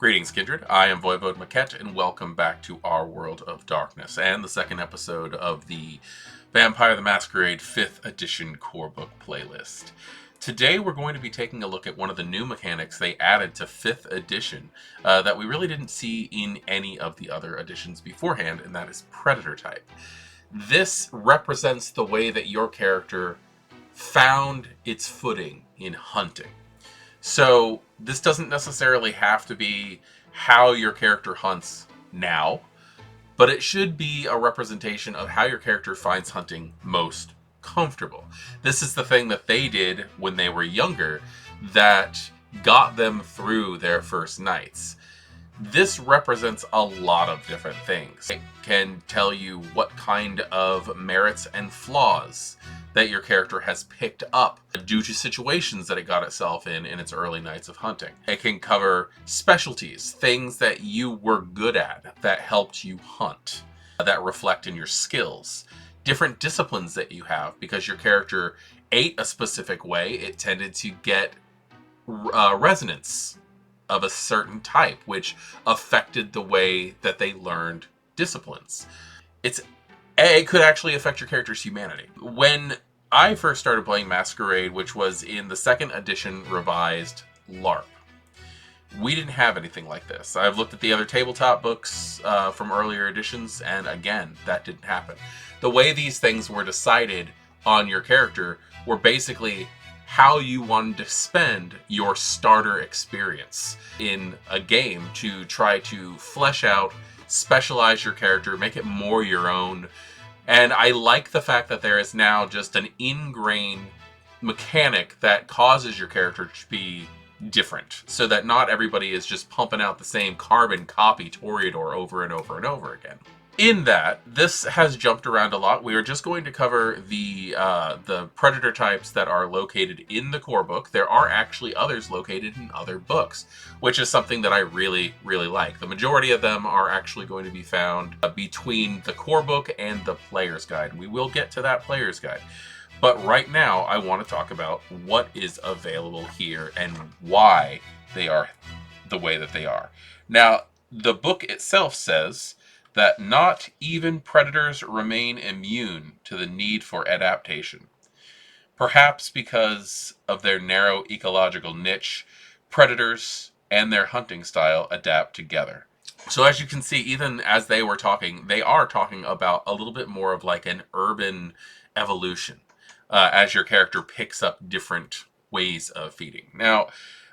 Greetings, Kindred. I am voivodemekhet, and welcome back to our World of Darkness, and the second episode of the Vampire the Masquerade 5th Edition Corebook playlist. Today we're going to be taking a look at one of the new mechanics they added to 5th Edition that we really didn't see in any of the other editions beforehand, and that is Predator type. This represents the way that your character found its footing in hunting. So this doesn't necessarily have to be how your character hunts now, but it should be a representation of how your character finds hunting most comfortable. This is the thing that they did when they were younger that got them through their first nights. This represents a lot of different things. It can tell you what kind of merits and flaws that your character has picked up due to situations that it got itself in its early nights of hunting. It can cover specialties, things that you were good at that helped you hunt, that reflect in your skills. Different disciplines that you have because your character ate a specific way, it tended to get resonance of a certain type, which affected the way that they learned disciplines. It could actually affect your character's humanity. When I first started playing Masquerade, which was in the 2nd edition revised LARP, we didn't have anything like this. I've looked at the other tabletop books from earlier editions, and again, that didn't happen. The way these things were decided on your character were basically how you wanted to spend your starter experience in a game to try to flesh out, specialize your character, make it more your own. And I like the fact that there is now just an ingrained mechanic that causes your character to be different, so that not everybody is just pumping out the same carbon copy Toreador over and over and over again. In that, this has jumped around a lot. We are just going to cover the predator types that are located in the core book. There are actually others located in other books, which is something that I really, really like. The majority of them are actually going to be found between the core book and the player's guide. We will get to that player's guide. But right now, I want to talk about what is available here and why they are the way that they are. Now, the book itself says that not even predators remain immune to the need for adaptation. Perhaps because of their narrow ecological niche, predators and their hunting style adapt together. So as you can see, even as they were talking, they are talking about a little bit more of like an urban evolution as your character picks up different ways of feeding. Now,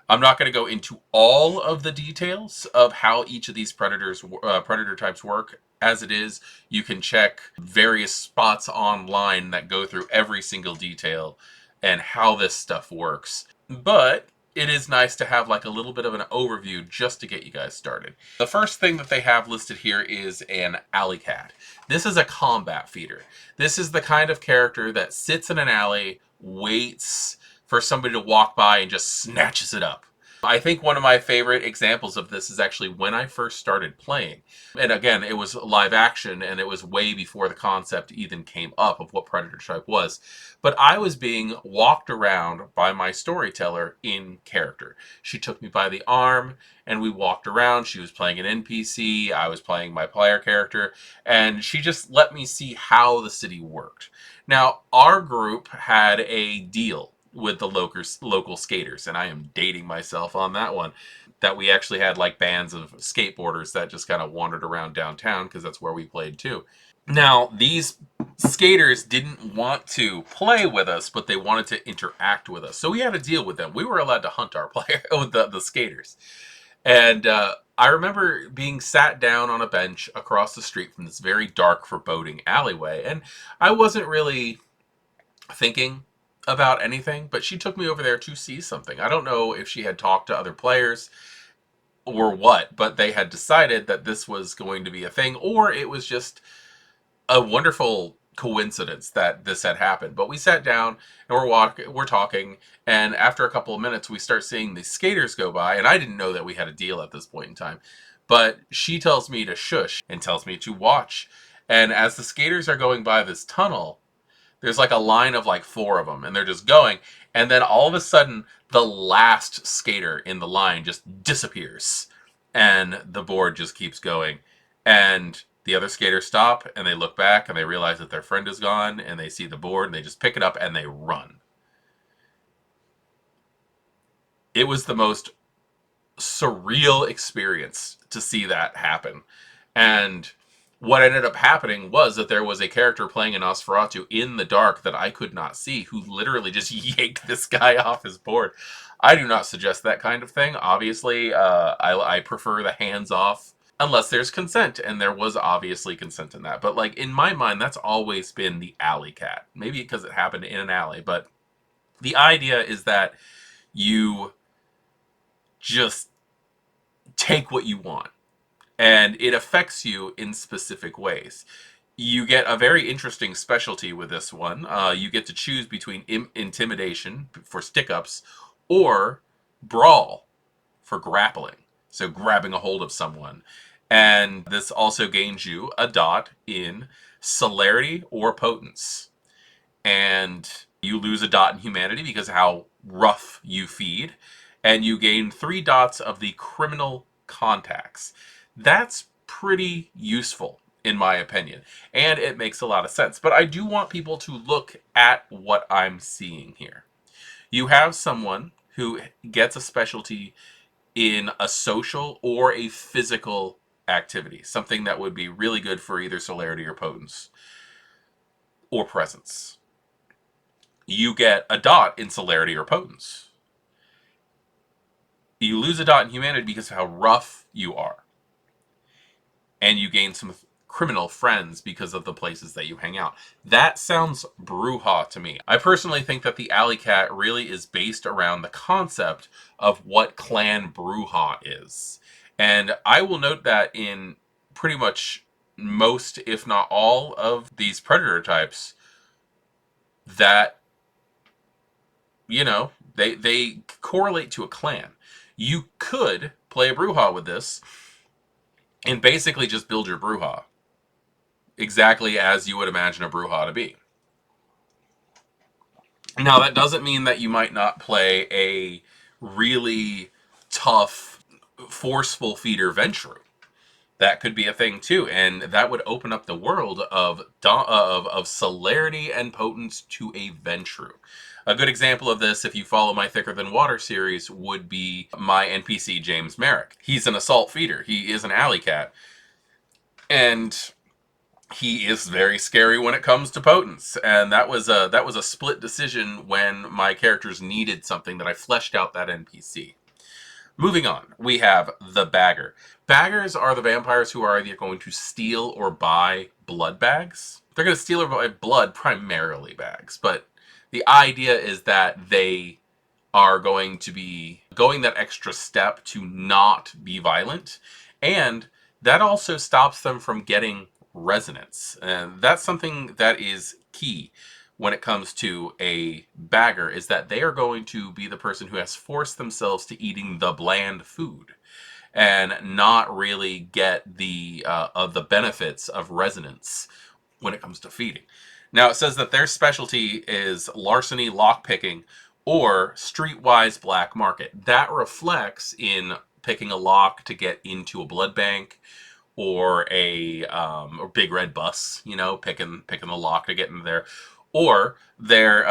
I'm not going to go into all of the details of how each of these predator types work. As it is, you can check various spots online that go through every single detail and how this stuff works. But it is nice to have like a little bit of an overview just to get you guys started. The first thing that they have listed here is an Alleycat. This is a combat feeder. This is the kind of character that sits in an alley, waits for somebody to walk by and just snatches it up. I think one of my favorite examples of this is actually when I first started playing. And again, it was live action, and it was way before the concept even came up of what Predator type was. But I was being walked around by my storyteller in character. She took me by the arm, and we walked around. She was playing an NPC, I was playing my player character, and she just let me see how the city worked. Now, our group had a deal with the local skaters, and I am dating myself on that one, that we actually had like bands of skateboarders that just kind of wandered around downtown because that's where we played too. Now, these skaters didn't want to play with us, but they wanted to interact with us. So we had a deal with them. We were allowed to hunt our player with the skaters. And I remember being sat down on a bench across the street from this very dark, foreboding alleyway, and I wasn't really thinking about anything, but she took me over there to see something. I don't know if she had talked to other players or what, but they had decided that this was going to be a thing, or it was just a wonderful coincidence that this had happened. But we sat down and we're talking, and after a couple of minutes we start seeing the skaters go by, and I didn't know that we had a deal at this point in time, but she tells me to shush and tells me to watch. And as the skaters are going by this tunnel, there's like a line of like 4 of them, and they're just going. And then all of a sudden, the last skater in the line just disappears. And the board just keeps going. And the other skaters stop and they look back and they realize that their friend is gone, and they see the board and they just pick it up and they run. It was the most surreal experience to see that happen. And what ended up happening was that there was a character playing an Nosferatu in the dark that I could not see, who literally just yanked this guy off his board. I do not suggest that kind of thing. Obviously, I prefer the hands off unless there's consent, and there was obviously consent in that. But like in my mind, that's always been the Alleycat. Maybe because it happened in an alley, but the idea is that you just take what you want, and it affects you in specific ways. You get a very interesting specialty with this one. You get to choose between intimidation for stick-ups or brawl for grappling, so grabbing a hold of someone. And this also gains you a dot in celerity or potence. And you lose a dot in humanity because of how rough you feed. And you gain 3 dots of the criminal contacts. That's pretty useful, in my opinion. And it makes a lot of sense. But I do want people to look at what I'm seeing here. You have someone who gets a specialty in a social or a physical activity. Something that would be really good for either celerity or potence or presence. You get a dot in celerity or potence. You lose a dot in humanity because of how rough you are. And you gain some criminal friends because of the places that you hang out. That sounds Brujah to me. I personally think that the Alleycat really is based around the concept of what Clan Brujah is. And I will note that in pretty much most, if not all, of these predator types, that, you know, they correlate to a clan. You could play a Brujah with this and basically just build your Brujah exactly as you would imagine a Brujah to be. Now, that doesn't mean that you might not play a really tough, forceful feeder Ventru. That could be a thing too, and that would open up the world of celerity and potence to a Ventru. A good example of this, if you follow my Thicker Than Water series, would be my NPC James Merrick. He's an assault feeder. He is an Alleycat, and he is very scary when it comes to potence. And that was a split decision when my characters needed something that I fleshed out that NPC. Moving on, we have the Bagger. Baggers are the vampires who are either going to steal or buy blood bags. They're going to steal or buy blood, primarily bags, but the idea is that they are going to be going that extra step to not be violent, and that also stops them from getting resonance. And that's something that is key when it comes to a bagger, is that they are going to be the person who has forced themselves to eating the bland food and not really get the of the benefits of resonance when it comes to feeding. Now, it says that their specialty is larceny, lockpicking, or streetwise black market. That reflects in picking a lock to get into a blood bank, or a big red bus, you know, picking the lock to get in there, or their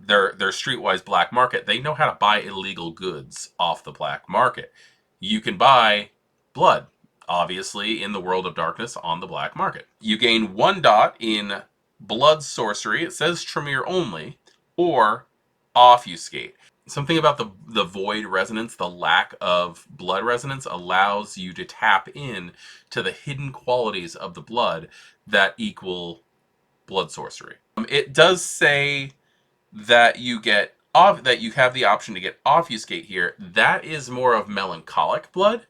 streetwise black market. They know how to buy illegal goods off the black market. You can buy blood, obviously, in the world of darkness on the black market. You gain 1 dot in blood sorcery. It says Tremere only, or obfuscate. Something about the void resonance, the lack of blood resonance, allows you to tap in to the hidden qualities of the blood that equal blood sorcery. It does say that you get that you have the option to get obfuscate here. That is more of melancholic blood.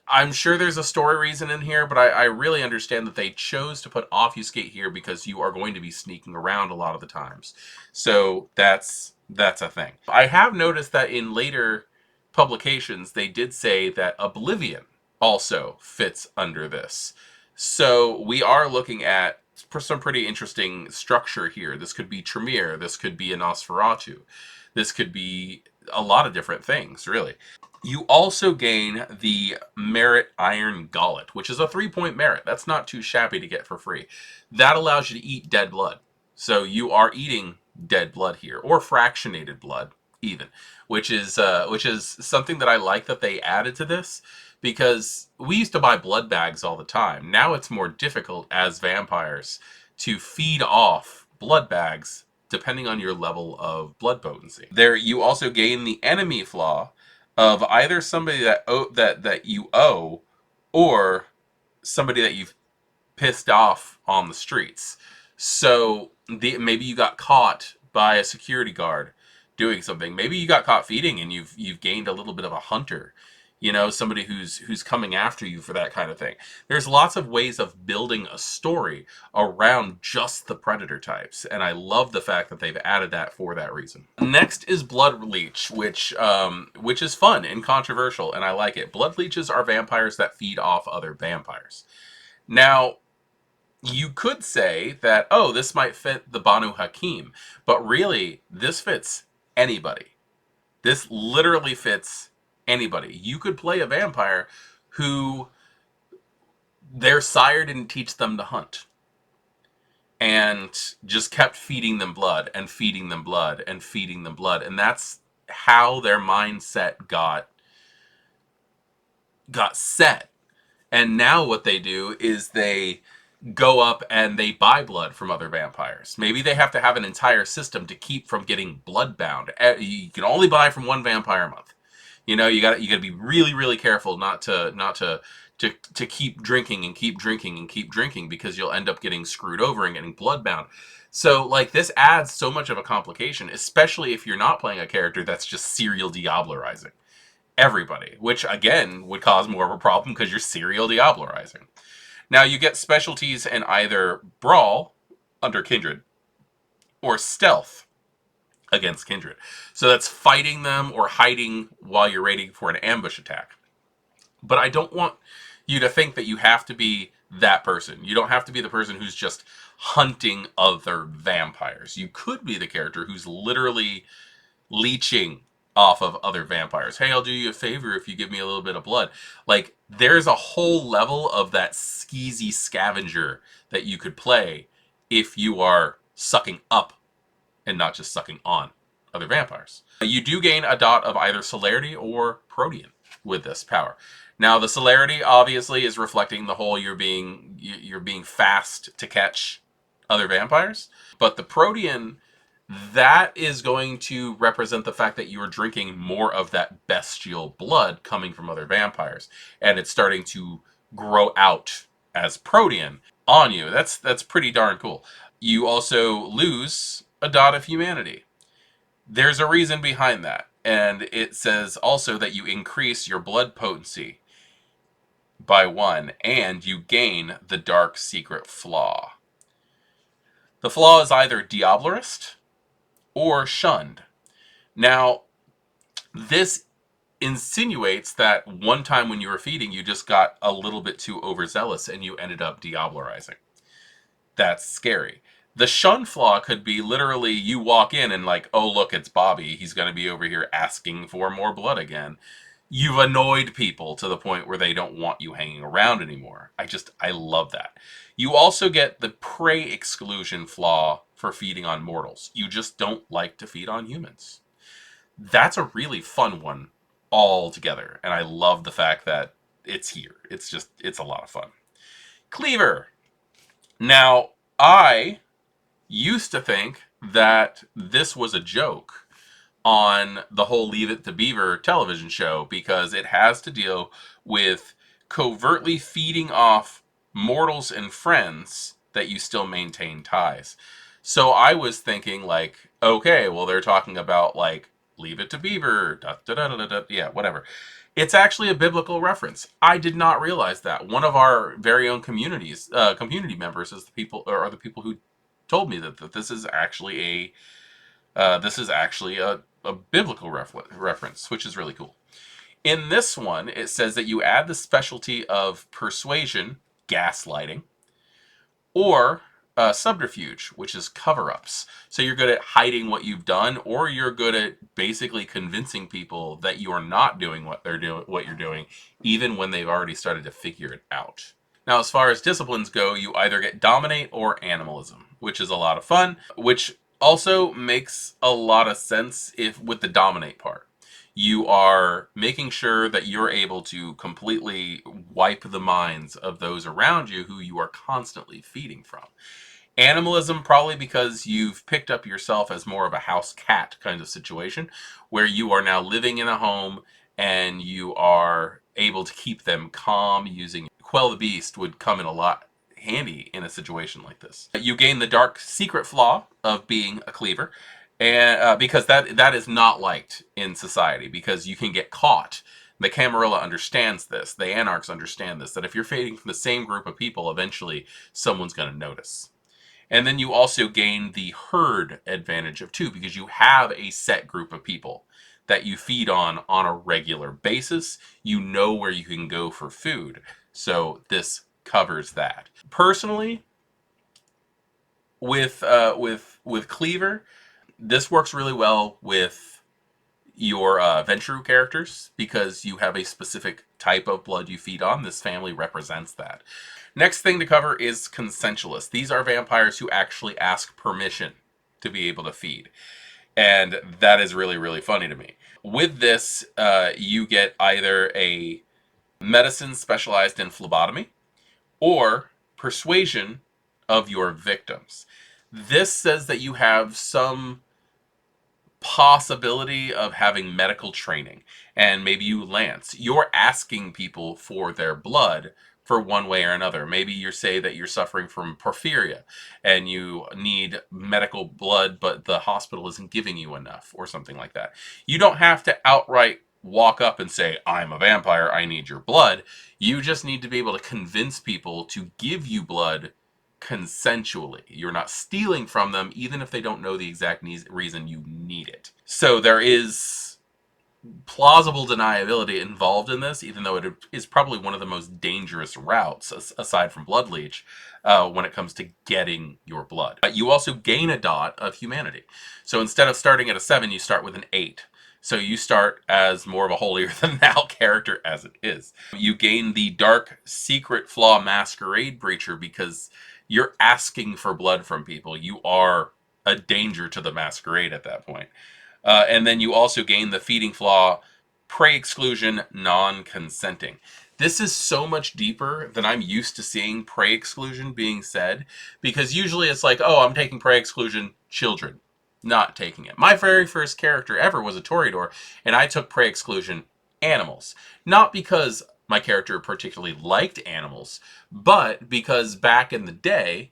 I'm sure there's a story reason in here, but I really understand that they chose to put obfuscate here because you are going to be sneaking around a lot of the times. So that's a thing. I have noticed that in later publications, they did say that Oblivion also fits under this. So we are looking at some pretty interesting structure here. This could be Tremere. This could be a Nosferatu. This could be a lot of different things, really. You also gain the Merit Iron Gullet, which is a 3-point merit. That's not too shabby to get for free. That allows you to eat dead blood. So you are eating dead blood here, or fractionated blood, even, which is something that I like that they added to this, because we used to buy blood bags all the time. Now it's more difficult as vampires to feed off blood bags depending on your level of blood potency. There, you also gain the enemy flaw of either somebody that you owe, or somebody that you've pissed off on the streets. So maybe you got caught by a security guard doing something. Maybe you got caught feeding and you've gained a little bit of a hunter. You know, somebody who's coming after you for that kind of thing. There's lots of ways of building a story around just the predator types, and I love the fact that they've added that for that reason. Next is Blood Leech, which is fun and controversial, and I like it. Blood Leeches are vampires that feed off other vampires. Now, you could say that, oh, this might fit the Banu Hakim, but really, this fits anybody. This literally fits anybody. You could play a vampire who their sire didn't teach them to hunt, and just kept feeding them blood and feeding them blood and feeding them blood, and that's how their mindset got set. And now what they do is they go up and they buy blood from other vampires. Maybe they have to have an entire system to keep from getting blood bound. You can only buy from one vampire a month. You know, you got to be really, really careful not to keep drinking and keep drinking and keep drinking, because you'll end up getting screwed over and getting blood bound. So, like, this adds so much of a complication, especially if you're not playing a character that's just serial diablerizing everybody, which again would cause more of a problem because you're serial diablerizing. Now, you get specialties in either Brawl under Kindred or Stealth against Kindred. So that's fighting them or hiding while you're waiting for an ambush attack. But I don't want you to think that you have to be that person. You don't have to be the person who's just hunting other vampires. You could be the character who's literally leeching off of other vampires. Hey, I'll do you a favor if you give me a little bit of blood. Like, there's a whole level of that skeezy scavenger that you could play if you are sucking up and not just sucking on other vampires. You do gain a dot of either celerity or protean with this power. Now, the celerity obviously is reflecting the whole you're being fast to catch other vampires, but the protean, that is going to represent the fact that you are drinking more of that bestial blood coming from other vampires, and it's starting to grow out as protean on you. That's pretty darn cool. You also lose a dot of humanity. There's a reason behind that, and it says also that you increase your blood potency by 1, and you gain the dark secret flaw. The flaw is either Diablerist or Shunned. Now, this insinuates that one time when you were feeding, you just got a little bit too overzealous and you ended up diablerizing. That's scary. The shun flaw could be literally you walk in and like, oh, look, it's Bobby. He's going to be over here asking for more blood again. You've annoyed people to the point where they don't want you hanging around anymore. I love that. You also get the prey exclusion flaw for feeding on mortals. You just don't like to feed on humans. That's a really fun one altogether, and I love the fact that it's here. It's a lot of fun. Cleaver. Now, I used to think that this was a joke on the whole Leave It to Beaver television show, because it has to deal with covertly feeding off mortals and friends that you still maintain ties. So I was thinking, like, okay, well, they're talking about, like, Leave It to Beaver, yeah, whatever. It's actually a biblical reference. I did not realize that. One of our very own community members is the people who told me that this is actually a biblical reference, which is really cool. In this one, it says that you add the specialty of persuasion, gaslighting, or subterfuge, which is cover-ups. So you're good at hiding what you've done, or you're good at basically convincing people that you are not doing what you're doing, even when they've already started to figure it out. Now, as far as disciplines go, you either get dominate or animalism, which is a lot of fun, which also makes a lot of sense if with the dominate part. You are making sure that you're able to completely wipe the minds of those around you who you are constantly feeding from. Animalism, probably because you've picked up yourself as more of a house cat kind of situation, where you are now living in a home and you are able to keep them calm using Quell the Beast would come in a lot handy in a situation like this. You gain the dark secret flaw of being a cleaver, and because that is not liked in society, because you can get caught. The Camarilla understands this. The Anarchs understand this, that if you're fading from the same group of people, eventually someone's going to notice. And then you also gain the herd advantage of 2, because you have a set group of people that you feed on a regular basis. You know where you can go for food. So this covers that. Personally, with Cleaver, this works really well with your Ventrue characters, because you have a specific type of blood you feed on. This family represents that. Next thing to cover is Consensualist. These are vampires who actually ask permission to be able to feed. And that is really, really funny to me. With this, you get either a medicine specialized in phlebotomy or persuasion of your victims. This says that you have some possibility of having medical training, and maybe you lance. You're asking people for their blood for one way or another. Maybe you say that you're suffering from porphyria and you need medical blood, but the hospital isn't giving you enough, or something like that. You don't have to outright walk up and say, I'm a vampire, I need your blood. You just need to be able to convince people to give you blood consensually. You're not stealing from them, even if they don't know the exact reason you need it. So there is plausible deniability involved in this, even though it is probably one of the most dangerous routes, aside from Blood Leech, when it comes to getting your blood. You also gain a dot of humanity. So instead of starting at a 7, you start with an 8. So you start as more of a holier-than-thou character as it is. You gain the Dark Secret Flaw Masquerade Breacher, because you're asking for blood from people. You are a danger to the Masquerade at that point. And then you also gain the Feeding Flaw Prey Exclusion Non-Consenting. This is so much deeper than I'm used to seeing prey exclusion being said, because usually it's like, oh, I'm taking prey exclusion, children. Not taking it. My very first character ever was a Toreador, and I took prey exclusion, animals. Not because my character particularly liked animals, but because back in the day,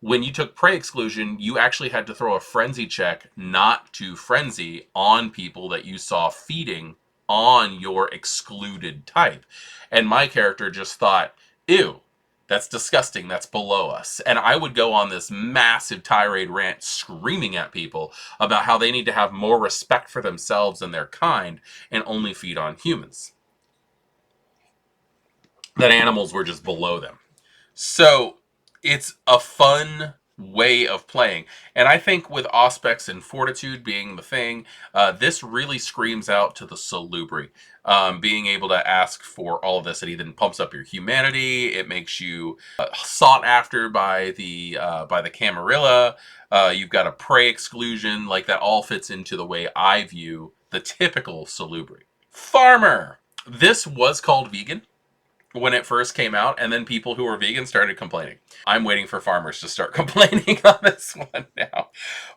when you took prey exclusion, you actually had to throw a frenzy check not to frenzy on people that you saw feeding on your excluded type. And my character just thought, ew, that's disgusting, that's below us. And I would go on this massive tirade rant screaming at people about how they need to have more respect for themselves and their kind and only feed on humans. That animals were just below them. So it's a fun way of playing. And I think with Auspex and Fortitude being the thing, this really screams out to the Salubri. Being able to ask for all of this, it even pumps up your humanity. It makes you sought after by the Camarilla. You've got a prey exclusion. Like, that all fits into the way I view the typical Salubri. Farmer! This was called vegan when it first came out, and then people who were vegan started complaining. I'm waiting for farmers to start complaining on this one now.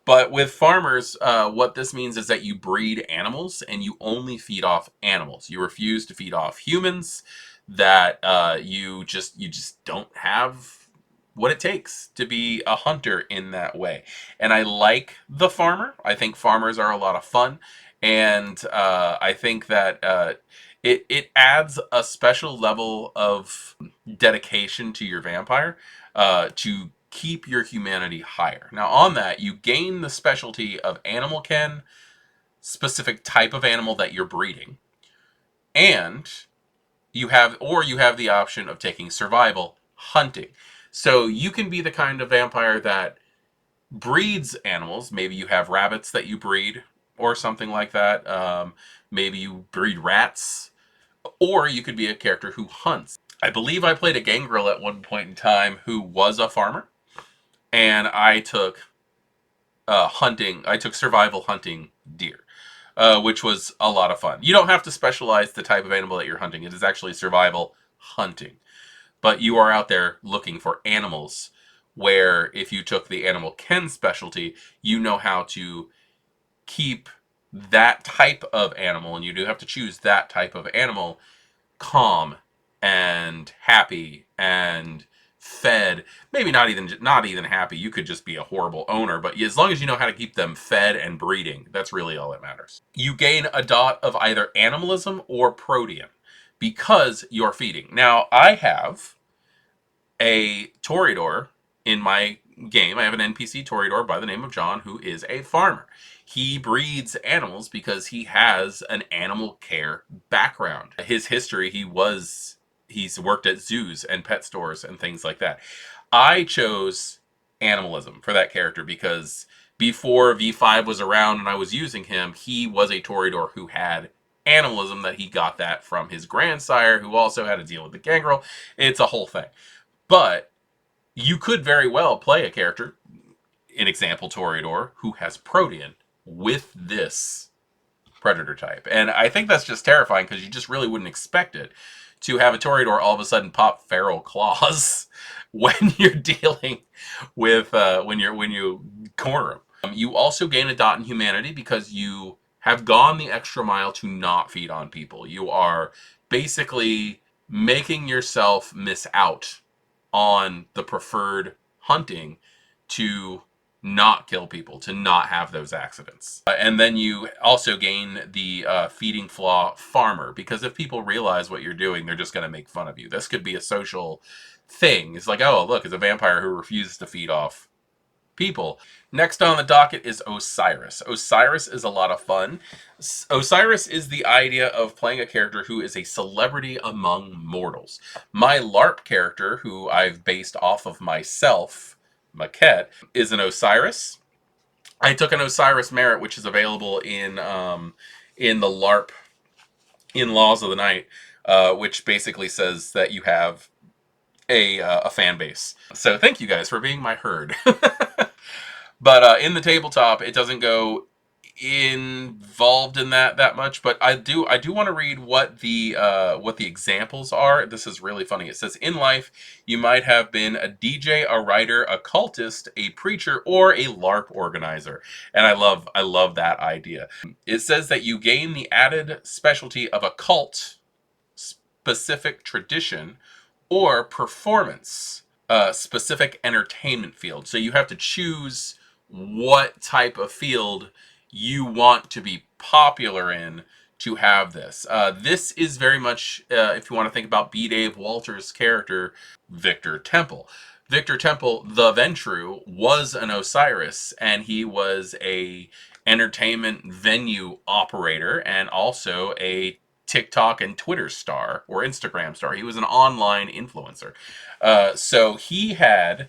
But with farmers, what this means is that you breed animals and you only feed off animals. You refuse to feed off humans, that you just don't have what it takes to be a hunter in that way. And I like the farmer. I think farmers are a lot of fun. And I think that it adds a special level of dedication to your vampire to keep your humanity higher. Now, on that, you gain the specialty of animal ken, specific type of animal that you're breeding, and you have the option of taking survival hunting. So you can be the kind of vampire that breeds animals. Maybe you have rabbits that you breed or something like that. Maybe you breed rats. Or you could be a character who hunts. I believe I played a gangrel at one point in time who was a farmer. And I took hunting. I took survival hunting deer. Which was a lot of fun. You don't have to specialize the type of animal that you're hunting. It is actually survival hunting. But you are out there looking for animals where if you took the animal ken specialty, you know how to keep that type of animal, and you do have to choose that type of animal, calm and happy and fed. Maybe not even happy. You could just be a horrible owner, but as long as you know how to keep them fed and breeding, that's really all that matters. You gain a dot of either animalism or protean because you're feeding. Now, I have a Toreador in my game. I have an NPC Toreador by the name of John who is a farmer. He breeds animals because he has an animal care background. His history, he's worked at zoos and pet stores and things like that. I chose animalism for that character because before V5 was around and I was using him, he was a Toreador who had animalism, that he got that from his grandsire who also had to deal with the gangrel. It's a whole thing. But you could very well play a character, an example Toreador, who has protean with this predator type. And I think that's just terrifying because you just really wouldn't expect it to have a Toreador all of a sudden pop feral claws when you're dealing with when you corner him. You also gain a dot in humanity because you have gone the extra mile to not feed on people. You are basically making yourself miss out on the preferred hunting to not kill people, to not have those accidents. And then you also gain the feeding flaw farmer, because if people realize what you're doing, they're just going to make fun of you. This could be a social thing. It's like, oh, look, it's a vampire who refuses to feed off people. Next on the docket is Osiris. Osiris is a lot of fun. Osiris is the idea of playing a character who is a celebrity among mortals. My LARP character, who I've based off of myself, Mekhet, is an Osiris. I took an Osiris merit, which is available in the LARP in Laws of the Night, which basically says that you have a fan base. So thank you guys for being my herd. But in the tabletop, it doesn't go involved in that much. But I do want to read what the examples are. This is really funny. It says, in life, you might have been a DJ, a writer, a cultist, a preacher, or a LARP organizer. And I love that idea. It says that you gain the added specialty of a cult, specific tradition, or performance, specific entertainment field. So you have to choose what type of field you want to be popular in to have this. This is very much, if you want to think about B. Dave Walters' character, Victor Temple. Victor Temple, the Ventru, was an Osiris, and he was a entertainment venue operator and also a TikTok and Twitter star, or Instagram star. He was an online influencer. So he had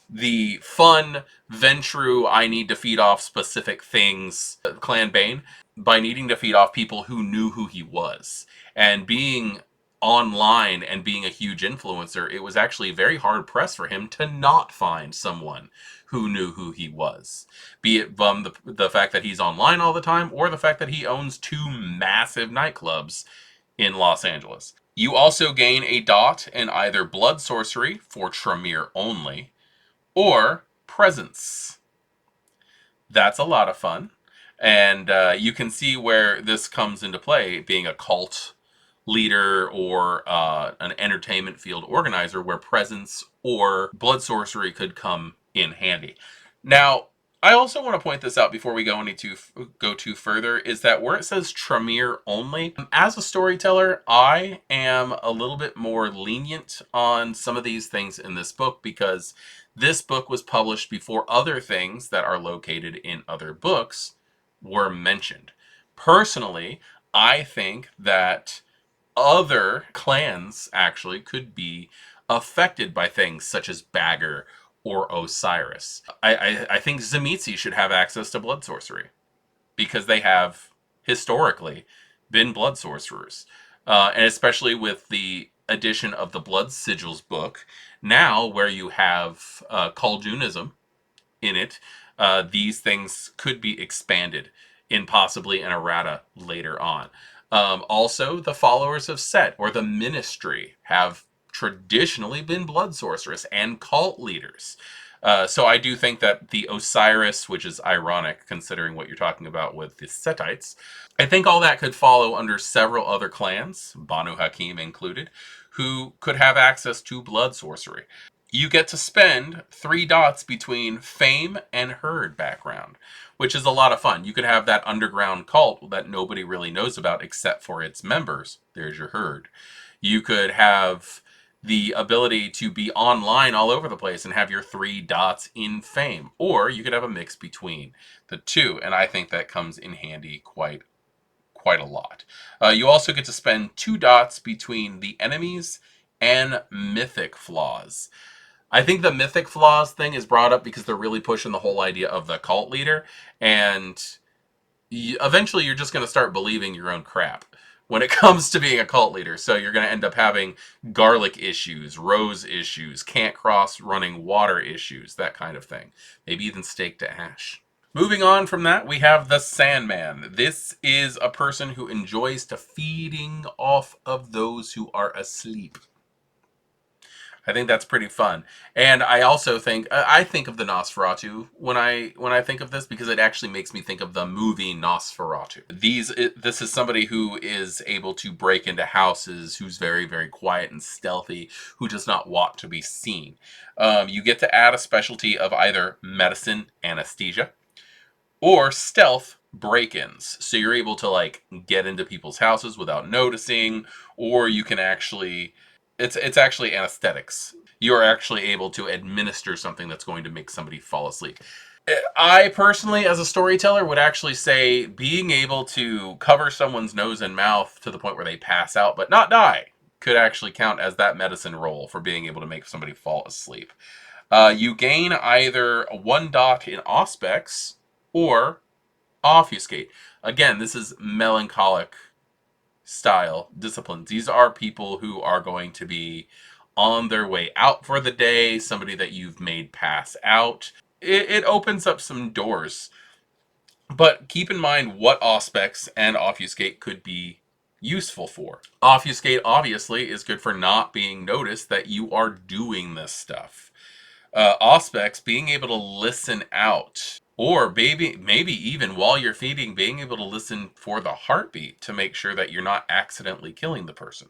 the fun Ventru, I need to feed off specific things, Clan Bane, by needing to feed off people who knew who he was. And being online and being a huge influencer, it was actually very hard pressed for him to not find someone who knew who he was. Be it from the fact that he's online all the time, or the fact that he owns 2 massive nightclubs in Los Angeles. You also gain a dot in either blood sorcery for Tremere only, or presence. That's a lot of fun. And you can see where this comes into play, being a cult leader or an entertainment field organizer, where presence or blood sorcery could come in handy. Now, I also want to point this out before we go too further, is that where it says Tremere only, as a storyteller, I am a little bit more lenient on some of these things in this book, because this book was published before other things that are located in other books were mentioned. Personally, I think that other clans actually could be affected by things such as Bagger or Osiris. I think Tzimisce should have access to blood sorcery because they have historically been blood sorcerers. And especially with the addition of the Blood Sigils book, now where you have Khaldunnism in it, these things could be expanded in possibly an errata later on. Also, the followers of Set or the Ministry have traditionally been blood sorcerers and cult leaders. So I do think that the Osiris, which is ironic considering what you're talking about with the Setites, I think all that could follow under several other clans, Banu Hakim included, who could have access to blood sorcery. You get to spend 3 dots between fame and herd background, which is a lot of fun. You could have that underground cult that nobody really knows about except for its members. There's your herd. You could have the ability to be online all over the place and have your 3 dots in fame. Or you could have a mix between the two, and I think that comes in handy quite a lot. You also get to spend 2 dots between the enemies and mythic flaws. I think the mythic flaws thing is brought up because they're really pushing the whole idea of the cult leader, and eventually you're just going to start believing your own crap when it comes to being a cult leader. So you're going to end up having garlic issues, rose issues, can't cross running water issues, that kind of thing. Maybe even steak to ash. Moving on from that, we have the Sandman. This is a person who enjoys to feeding off of those who are asleep. I think that's pretty fun. And I also think I think of the Nosferatu when I think of this because it actually makes me think of the movie Nosferatu. This is somebody who is able to break into houses, who's very, very quiet and stealthy, who does not want to be seen. You get to add a specialty of either medicine, anesthesia, or stealth break-ins. So you're able to like get into people's houses without noticing, or you can actually it's actually anesthetics. You are actually able to administer something that's going to make somebody fall asleep. I personally, as a storyteller, would actually say being able to cover someone's nose and mouth to the point where they pass out but not die could actually count as that medicine roll for being able to make somebody fall asleep. You gain either 1 dot in Auspex or Obfuscate. Again, this is melancholic style disciplines. These are people who are going to be on their way out for the day, somebody that you've made pass out. It opens up some doors. But keep in mind what Auspex and Obfuscate could be useful for. Obfuscate obviously is good for not being noticed that you are doing this stuff. Auspex, being able to listen out, or maybe even while you're feeding, being able to listen for the heartbeat to make sure that you're not accidentally killing the person.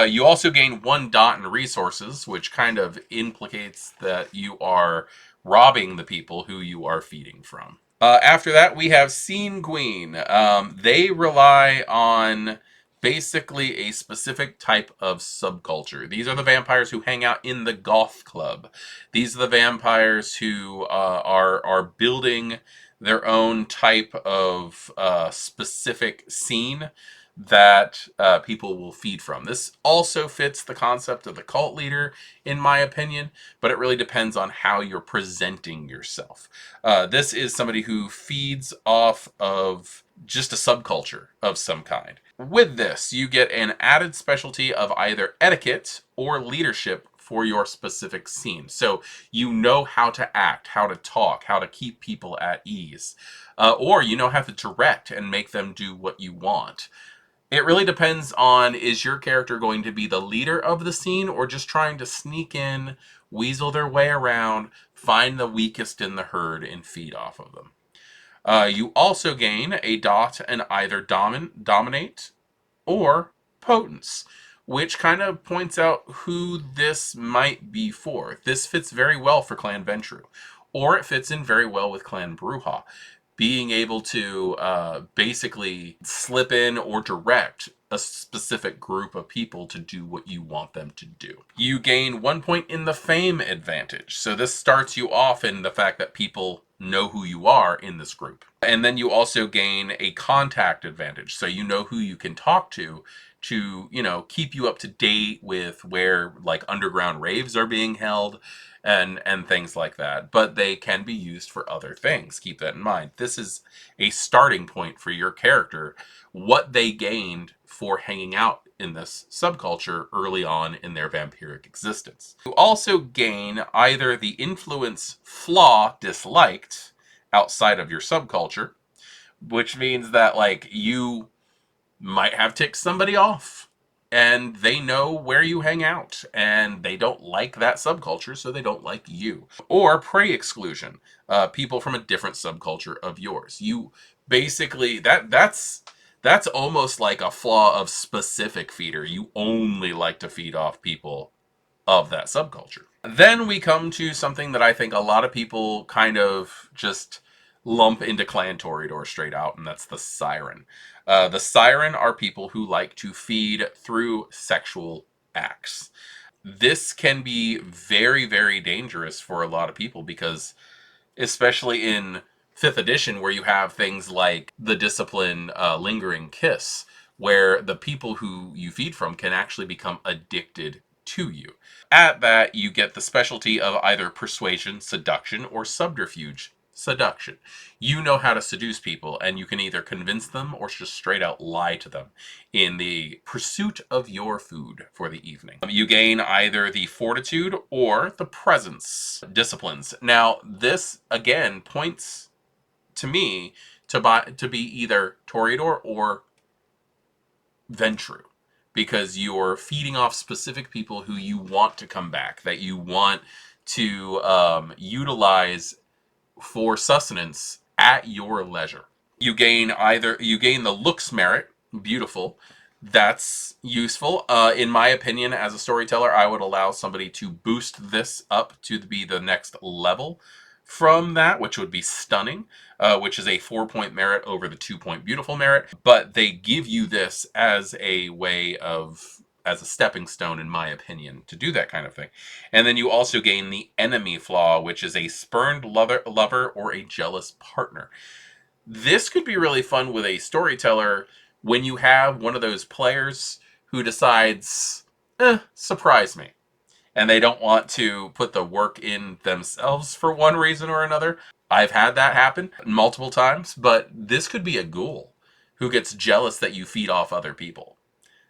You also gain 1 dot in resources, which kind of implicates that you are robbing the people who you are feeding from. After that, we have Scene Queen. They rely on basically a specific type of subculture. These are the vampires who hang out in the goth club. These are the vampires who are building their own type of specific scene that people will feed from. This also fits the concept of the cult leader, in my opinion, but it really depends on how you're presenting yourself. This is somebody who feeds off of just a subculture of some kind. With this, you get an added specialty of either etiquette or leadership for your specific scene. So you know how to act, how to talk, how to keep people at ease. Or you know how to direct and make them do what you want. It really depends on, is your character going to be the leader of the scene or just trying to sneak in, weasel their way around, find the weakest in the herd, and feed off of them. You also gain a dot in either dominate or potence, which kind of points out who this might be for. This fits very well for Clan Ventru, or it fits in very well with Clan Bruja. Being able to basically slip in or direct a specific group of people to do what you want them to do. You gain 1 point in the fame advantage. So this starts you off in the fact that people know who you are in this group. And then you also gain a contact advantage. So you know who you can talk to, keep you up to date with where like underground raves are being held and things like that. But they can be used for other things. Keep that in mind. This is a starting point for your character, what they gained for hanging out in this subculture early on in their vampiric existence. You also gain either the influence flaw disliked outside of your subculture, which means that like you might have ticked somebody off and they know where you hang out and they don't like that subculture, so they don't like you. Or prey exclusion, people from a different subculture of yours. You basically that's almost like a flaw of specific feeder. You only like to feed off people of that subculture. Then we come to something that I think a lot of people kind of just lump into Clan Toreador straight out, and that's the Siren. The Siren are people who like to feed through sexual acts. This can be very, very dangerous for a lot of people because, especially in 5th edition, where you have things like the discipline Lingering Kiss, where the people who you feed from can actually become addicted to you. At that, you get the specialty of either persuasion, seduction, or subterfuge, seduction. You know how to seduce people, and you can either convince them or just straight out lie to them in the pursuit of your food for the evening. You gain either the fortitude or the presence disciplines. Now, this again points to me to be either Toreador or Ventru, because you're feeding off specific people who you want to come back, that you want to utilize for sustenance at your leisure. You gain the looks merit, beautiful. That's useful. In my opinion, as a storyteller, I would allow somebody to boost this up to be the next level from that, which would be stunning, which is a 4-point merit over the 2-point beautiful merit. But they give you this as a way of, as a stepping stone, in my opinion, to do that kind of thing. And then you also gain the enemy flaw, which is a spurned lover or a jealous partner. This could be really fun with a storyteller when you have one of those players who decides, surprise me. And they don't want to put the work in themselves for one reason or another. I've had that happen multiple times, but this could be a ghoul who gets jealous that you feed off other people.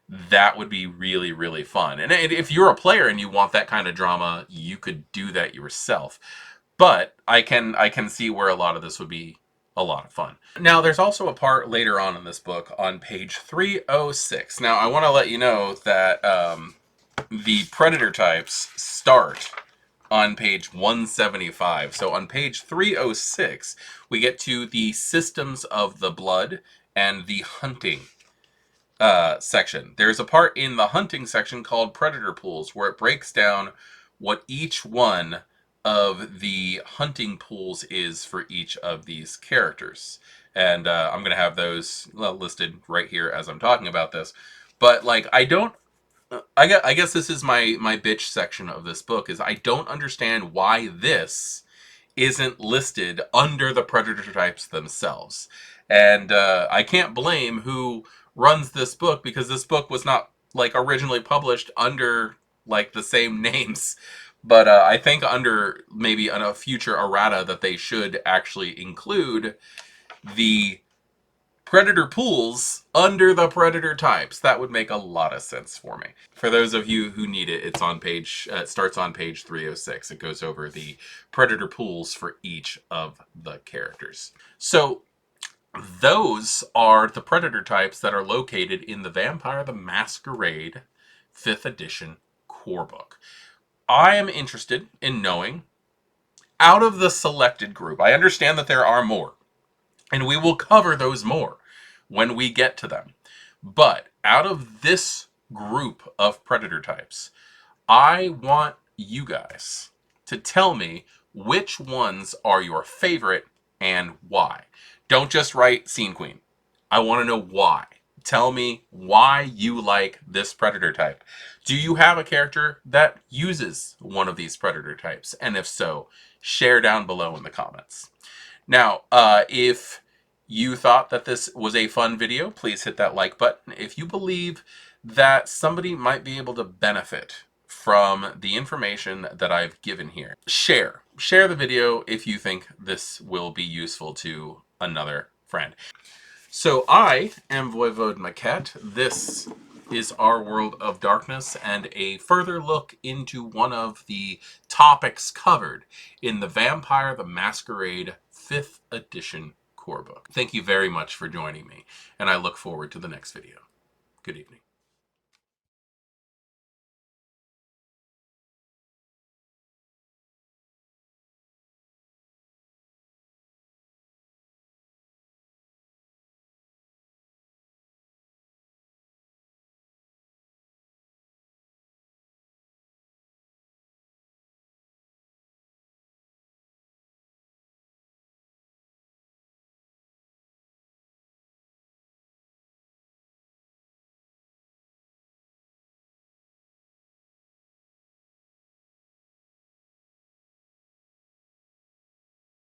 That would be really, really fun. And if you're a player and you want that kind of drama, you could do that yourself. But I can see where a lot of this would be a lot of fun. Now, there's also a part later on in this book on page 306. Now, I want to let you know that the predator types start on page 175. So on page 306, we get to the systems of the blood and the hunting section. There's a part in the hunting section called predator pools, where it breaks down what each one of the hunting pools is for each of these characters. And I'm going to have those listed right here as I'm talking about this. But like, I guess this is my bitch section of this book, is I don't understand why this isn't listed under the predator types themselves. And I can't blame who runs this book, because this book was not like originally published under like the same names. But I think under maybe a future errata that they should actually include the predator pools under the predator types. That would make a lot of sense for me. For those of you who need it, it starts on page 306. It goes over the predator pools for each of the characters. So those are the predator types that are located in the Vampire the Masquerade 5th edition Corebook. I am interested in knowing, out of the selected group, I understand that there are more, and we will cover those more when we get to them. But out of this group of predator types, I want you guys to tell me which ones are your favorite and why. Don't just write Scene Queen. I want to know why. Tell me why you like this predator type. Do you have a character that uses one of these predator types? And if so, share down below in the comments. Now, if you thought that this was a fun video, please hit that like button. If you believe that somebody might be able to benefit from the information that I've given here, share the video if you think this will be useful to another friend. So I am voivodemekhet. This is our World of Darkness, and a further look into one of the topics covered in the Vampire the Masquerade 5th edition Corebook. Thank you very much for joining me, and I look forward to the next video. Good evening.